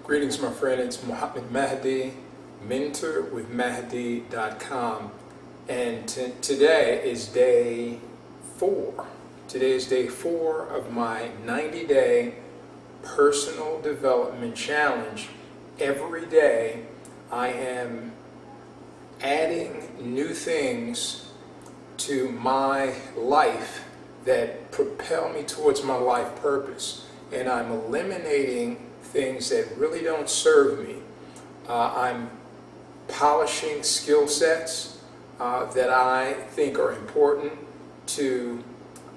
Greetings, my friend. It's Mahdi, mentorwithmahdi.com, and today is day 4. Today is day 4 of my 90-day personal development challenge. Every day I am adding new things to my life that propel me towards my life purpose, and I'm eliminating things that really don't serve me. I'm polishing skill sets that I think are important to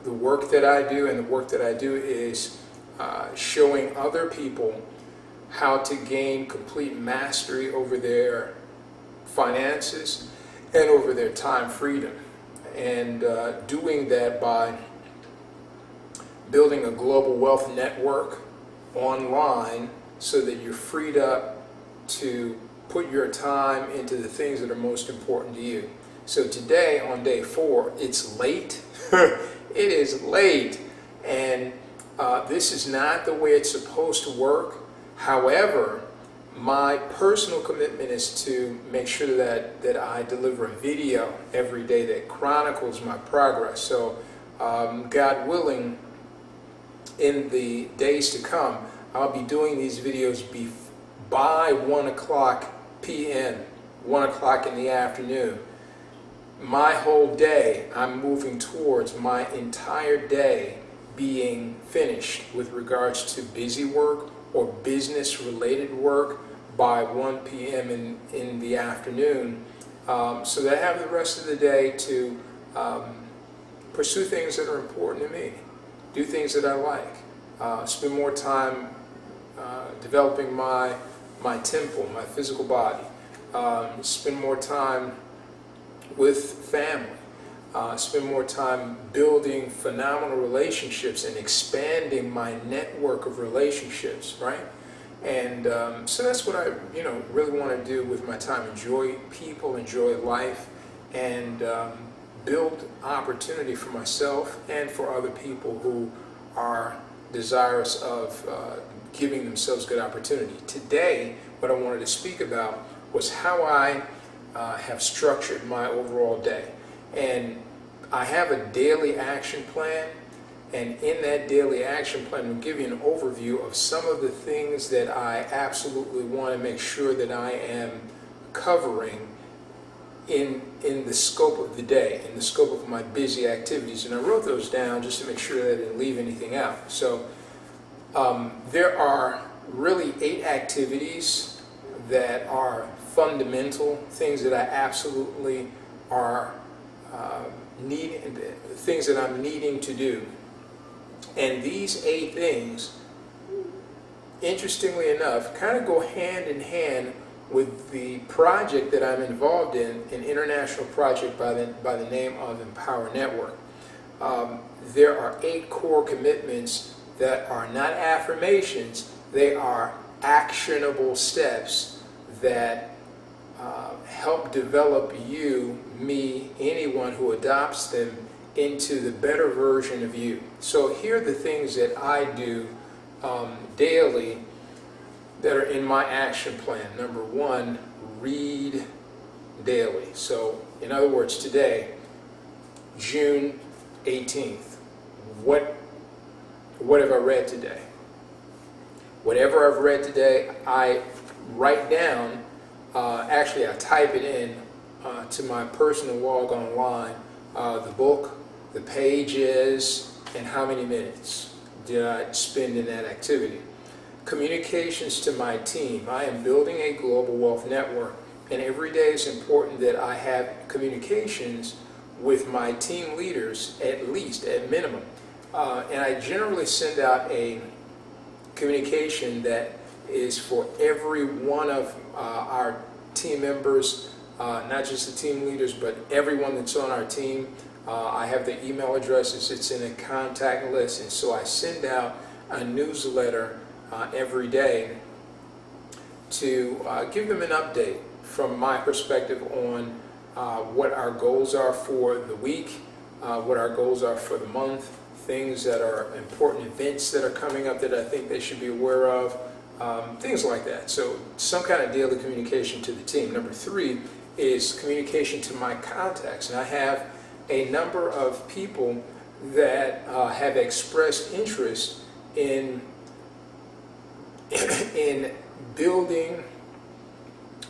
the work that I do, and the work that I do is showing other people how to gain complete mastery over their finances and over their time freedom, and doing that by building a global wealth network online so that you're freed up to put your time into the things that are most important to you. So today on day 4, it's late. It is late, and this is not the way it's supposed to work. However, my personal commitment is to make sure that I deliver a video every day that chronicles my progress. So God willing, in the days to come, I'll be doing these videos by 1 o'clock p.m., 1 o'clock in the afternoon. My whole day, I'm moving towards my entire day being finished with regards to busy work or business-related work by 1 p.m. in the afternoon, so that I have the rest of the day to pursue things that are important to me, do things that I like, spend more time developing my temple, my physical body, spend more time with family, spend more time building phenomenal relationships and expanding my network of relationships, right? And so that's what I really want to do with my time. Enjoy people, enjoy life, and build opportunity for myself and for other people who are desirous of giving themselves good opportunity. Today, what I wanted to speak about was how I have structured my overall day. And I have a daily action plan, and in that daily action plan, I'm going to give you an overview of some of the things that I absolutely want to make sure that I am covering in the scope of the day, in the scope of my busy activities. And I wrote those down just to make sure that I didn't leave anything out. So there are really 8 activities that are fundamental, things that I absolutely are things that I'm needing to do. And these 8 things, interestingly enough, kind of go hand in hand with the project that I'm involved in, an international project by the name of Empower Network. There are 8 core commitments that are not affirmations, they are actionable steps that help develop you, me, anyone who adopts them into the better version of you. So here are the things that I do daily that are in my action plan. Number 1, read daily. So in other words, today, June 18th, what have I read today? Whatever I've read today, I write down, actually I type it in to my personal log online, the book, the pages, and how many minutes did I spend in that activity. Communications to my team. I am building a global wealth network, and every day it's important that I have communications with my team leaders, at least, at minimum. And I generally send out a communication that is for every one of our team members, not just the team leaders, but everyone that's on our team. I have the email addresses, it's in a contact list, and so I send out a newsletter every day to give them an update from my perspective on what our goals are for the week, what our goals are for the month, things that are important events that are coming up that I think they should be aware of, things like that. So some kind of daily communication to the team. Number 3 is communication to my contacts. And I have a number of people that have expressed interest in in building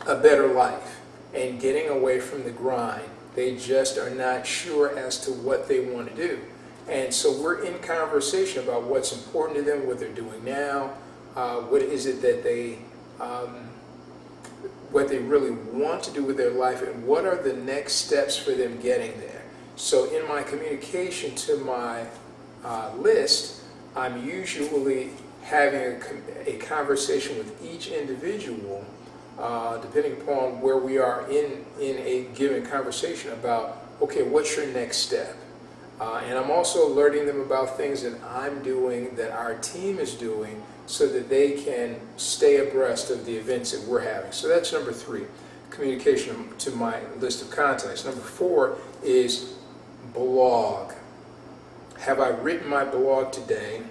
a better life and getting away from the grind. They just are not sure as to what they want to do. And so we're in conversation about what's important to them, what they're doing now, what is it that what they really want to do with their life, and what are the next steps for them getting there. So in my communication to my list, I'm usually having a conversation with each individual, depending upon where we are in a given conversation, about, okay, what's your next step? And I'm also alerting them about things that I'm doing, that our team is doing, so that they can stay abreast of the events that we're having. So that's number 3, communication to my list of contacts. Number 4 is blog. Have I written my blog today?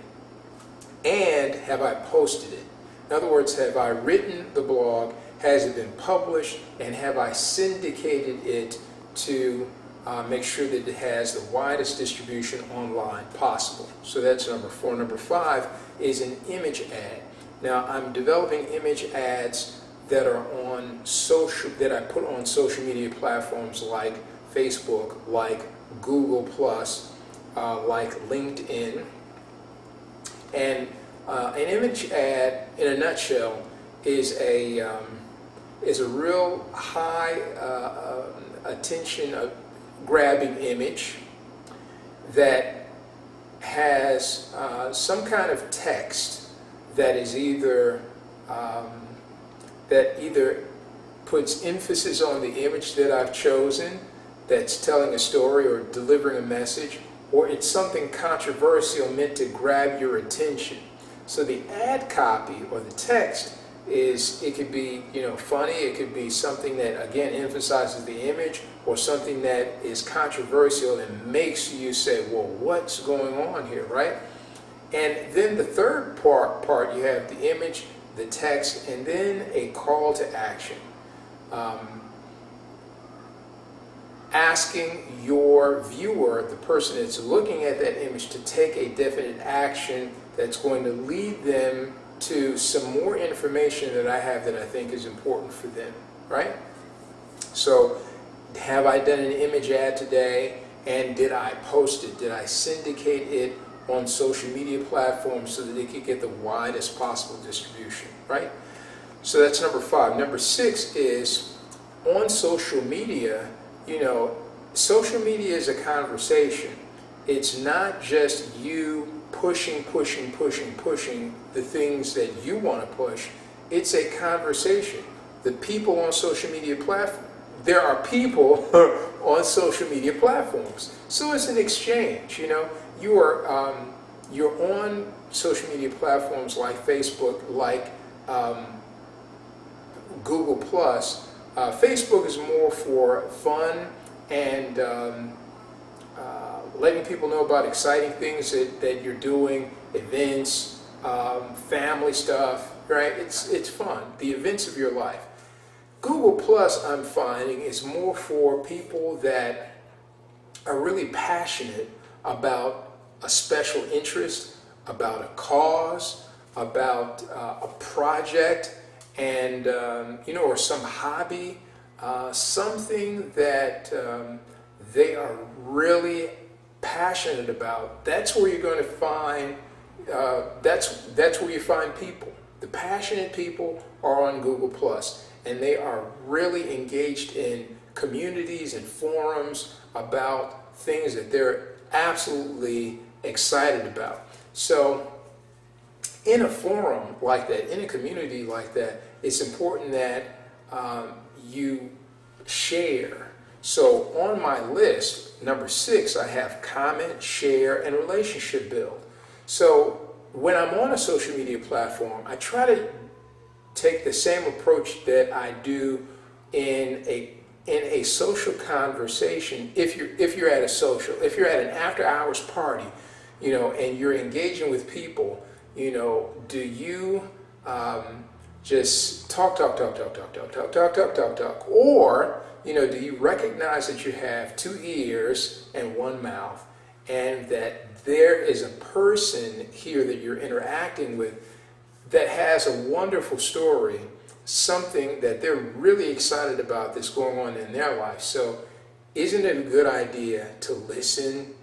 And have I posted it? In other words, have I written the blog? Has it been published? And have I syndicated it to make sure that it has the widest distribution online possible? So that's number 4. Number 5 is an image ad. Now, I'm developing image ads that are on social, that I put on social media platforms like Facebook, like Google Plus, like LinkedIn. And an image ad, in a nutshell, is a real high attention grabbing image that has some kind of text that is either puts emphasis on the image that I've chosen, that's telling a story or delivering a message, or it's something controversial meant to grab your attention. So the ad copy or the text is, it could be, funny, it could be something that, again, emphasizes the image, or something that is controversial and makes you say, well, what's going on here, right? And then the third part, you have the image, the text, and then a call to action. Asking your viewer, the person that's looking at that image, to take a definite action that's going to lead them to some more information that I have that I think is important for them, right? So, have I done an image ad today, and did I post it? Did I syndicate it on social media platforms so that it could get the widest possible distribution, right? So that's number 5. Number 6 is, on social media, social media is a conversation. It's not just you pushing the things that you want to push. It's a conversation. The people on social media platforms, there are people on social media platforms. So it's an exchange, You're on social media platforms like Facebook, like Google Plus. Facebook is more for fun and letting people know about exciting things that you're doing, events, family stuff, right? It's fun, the events of your life. Google Plus, I'm finding, is more for people that are really passionate about a special interest, about a cause, about a project, and or some hobby, something that they are really passionate about. That's where you're going to find. That's where you find people. The passionate people are on Google Plus, and they are really engaged in communities and forums about things that they're absolutely excited about. So, in a forum like that, in a community like that, it's important that you share. So on my list, number 6, I have comment, share, and relationship build. So when I'm on a social media platform, I try to take the same approach that I do in a social conversation. If you're at a social, if you're at an after hours party, and you're engaging with people, do you just talk, talk, talk, talk, talk, talk, talk, talk, talk, talk, talk? Or, do you recognize that you have 2 ears and 1 mouth, and that there is a person here that you're interacting with that has a wonderful story, something that they're really excited about that's going on in their life? So isn't it a good idea to listen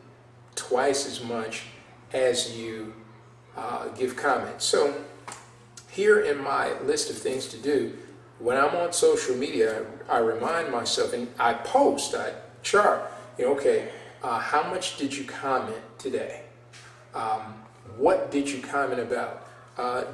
twice as much as you give comments? So here in my list of things to do, when I'm on social media, I remind myself, and I post, I chart, okay, how much did you comment today? What did you comment about?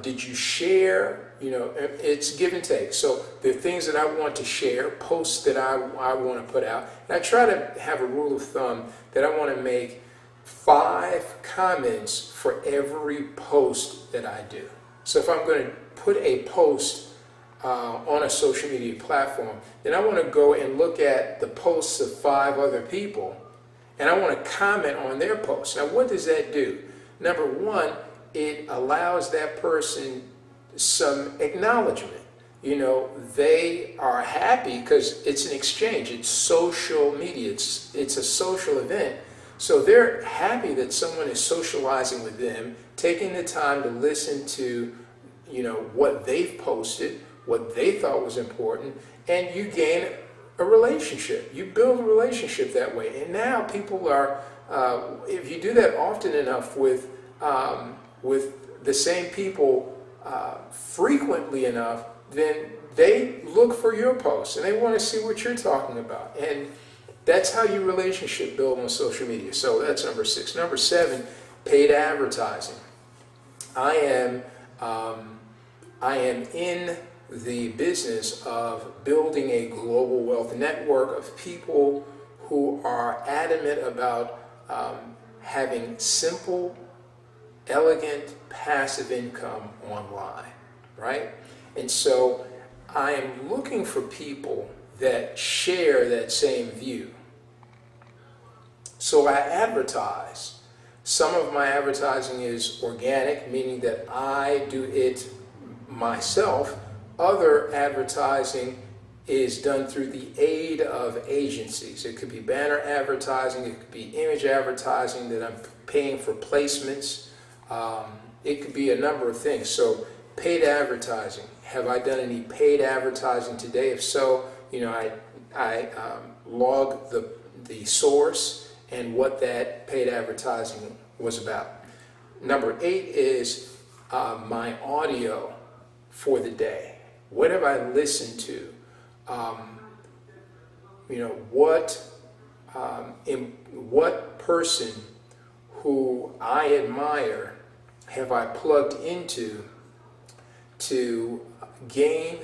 Did you share? It's give and take. So there are things that I want to share, posts that I want to put out. And I try to have a rule of thumb that I want to make 5 comments for every post that I do. So if I'm going to put a post on a social media platform, then I want to go and look at the posts of 5 other people, and I want to comment on their posts. Now, what does that do? Number one, it allows that person some acknowledgement. They are happy because it's an exchange. It's social media. It's a social event. So they're happy that someone is socializing with them, taking the time to listen to, what they've posted, what they thought was important, and you gain a relationship. You build a relationship that way. And now people are, if you do that often enough with the same people frequently enough, then they look for your posts and they want to see what you're talking about. And that's how you relationship build on social media. So that's number 6. Number 7, paid advertising. I am in the business of building a global wealth network of people who are adamant about having simple, elegant, passive income online, right? And so I am looking for people that share that same view. So I advertise. Some of my advertising is organic, meaning that I do it myself. Other advertising is done through the aid of agencies. It could be banner advertising, it could be image advertising that I'm paying for placements. It could be a number of things. So paid advertising. Have I done any paid advertising today? If so, I log the source and what that paid advertising was about. Number 8 is my audio for the day. What have I listened to? What person who I admire have I plugged into to gain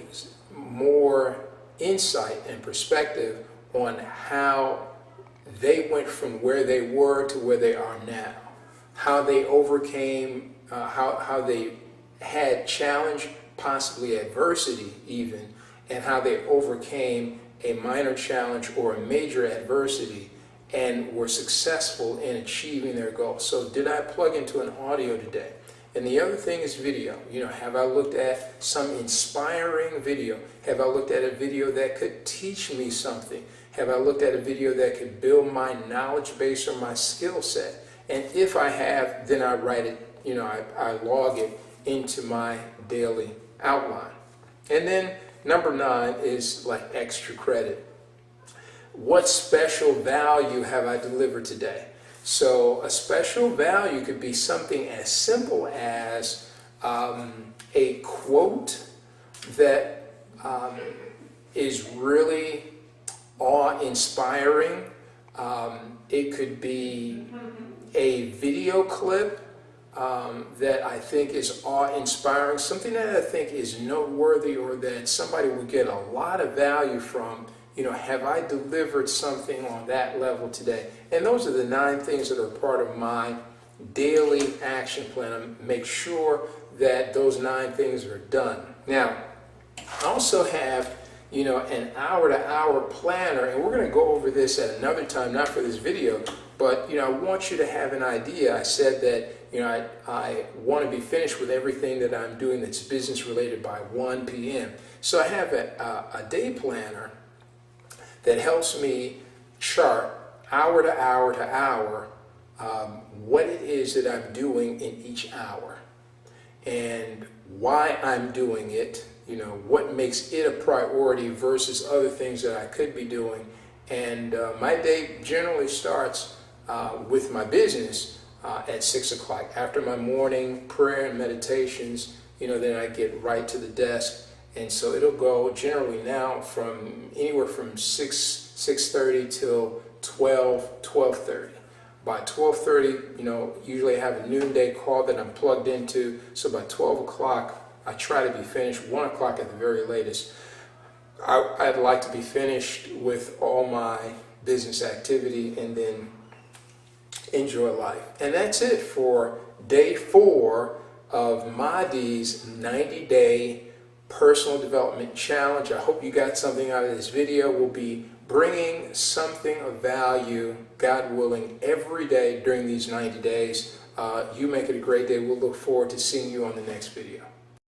more insight and perspective on how they went from where they were to where they are now, how they overcame, how they had challenge, possibly adversity even, and how they overcame a minor challenge or a major adversity and were successful in achieving their goals. So did I plug into an audio today? And the other thing is video. Have I looked at some inspiring video? Have I looked at a video that could teach me something? Have I looked at a video that could build my knowledge base or my skill set? And if I have, then I write it, I log it into my daily outline. And then number 9 is like extra credit. What special value have I delivered today? So a special value could be something as simple as a quote that is really awe-inspiring. It could be a video clip that I think is awe-inspiring, something that I think is noteworthy or that somebody would get a lot of value from. Have I delivered something on that level today? And those are the 9 things that are part of my daily action plan. Make sure that those 9 things are done. Now, I also have, an hour-to-hour planner, and we're going to go over this at another time, not for this video, but, I want you to have an idea. I said that, I want to be finished with everything that I'm doing that's business related by 1 p.m. So I have a day planner that helps me chart hour to hour to hour what it is that I'm doing in each hour and why I'm doing it, what makes it a priority versus other things that I could be doing. And my day generally starts with my business at 6 o'clock. After my morning prayer and meditations, then I get right to the desk. And so it'll go generally now from anywhere from 6:30 till 12:30. By 12:30, usually I have a noonday call that I'm plugged into. So by 12 o'clock, I try to be finished, 1 o'clock at the very latest. I'd like to be finished with all my business activity and then enjoy life. And that's it for day 4 of Mahdi's 90-day personal development challenge. I hope you got something out of this video. We'll be bringing something of value, God willing, every day during these 90 days. You make it a great day. We'll look forward to seeing you on the next video.